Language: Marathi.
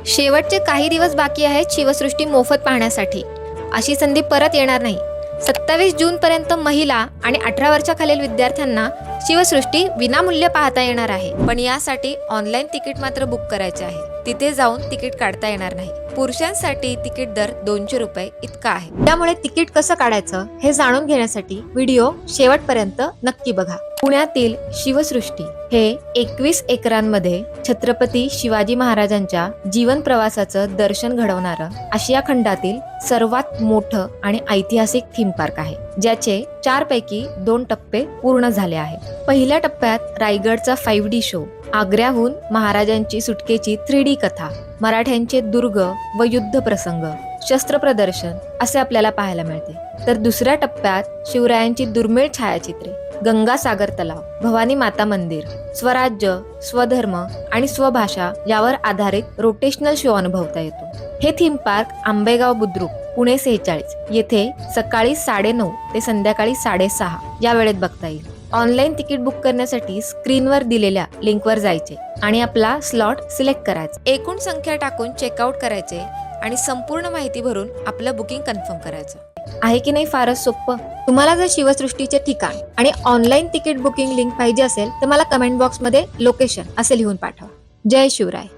शेवटचे काही दिवस बाकी आहेत शिवसृष्टी मोफत पाहण्यासाठी. अशी संधी परत येणार नाही. 27 जून पर्यंत महिला आणि 18 वर्षाखालील विद्यार्थ्यांना शिवसृष्टी विनामूल्य पाहता येणार आहे. पण यासाठी ऑनलाईन तिकीट मात्र बुक करायचे आहे. तिथे जाऊन तिकीट काढता येणार नाही. पुरुषांसाठी तिकीट दर 200 रुपये इतका आहे. त्यामुळे तिकीट कसं काढायचं हे जाणून घेण्यासाठी व्हिडिओ शेवटपर्यंत नक्की बघा. पुण्यातील शिवसृष्टी हे 21 एकरांमध्ये छत्रपती शिवाजी महाराजांच्या जीवन प्रवासाचं दर्शन घडवणारं आशिया खंडातील सर्वात मोठं आणि ऐतिहासिक थीम पार्क आहे, ज्याचे 4 पैकी 2 टप्पे पूर्ण झाले आहेत. पहिल्या टप्प्यात रायगडचा 5D शो, आग्र्याहून महाराजांची सुटकेची 3D कथा, मराठ्यांचे दुर्ग व युद्ध प्रसंग, शस्त्र प्रदर्शन असे आपल्याला पाहायला मिळते. तर दुसऱ्या टप्प्यात शिवरायांची दुर्मिळ छायाचित्रे, गंगासागर तलाव, भवानी माता मंदिर, स्वराज्य, स्वधर्म आणि स्वभाषा यावर आधारित रोटेशनल शो अनुभवता येतो. हे थीम पार्क आंबेगाव बुद्रुक, पुणे 46 येथे सकाळी 9:30 ते संध्याकाळी 6:30 या वेळेत बघता येईल. ऑनलाईन तिकीट बुक करण्यासाठी स्क्रीनवर दिलेल्या लिंकवर जायचे आणि आपला स्लॉट सिलेक्ट करायचा. एकूण संख्या टाकून चेकआउट करायचे आणि संपूर्ण माहिती भरून आपलं बुकिंग कन्फर्म करायचं. आहे की नाही फारच सोपं. तुम्हाला जर शिवसृष्टीचे ठिकाण आणि ऑनलाईन तिकीट बुकिंग लिंक पाहिजे असेल तर मला कमेंट बॉक्समध्ये लोकेशन असे लिहून पाठवा. जय शिवराय.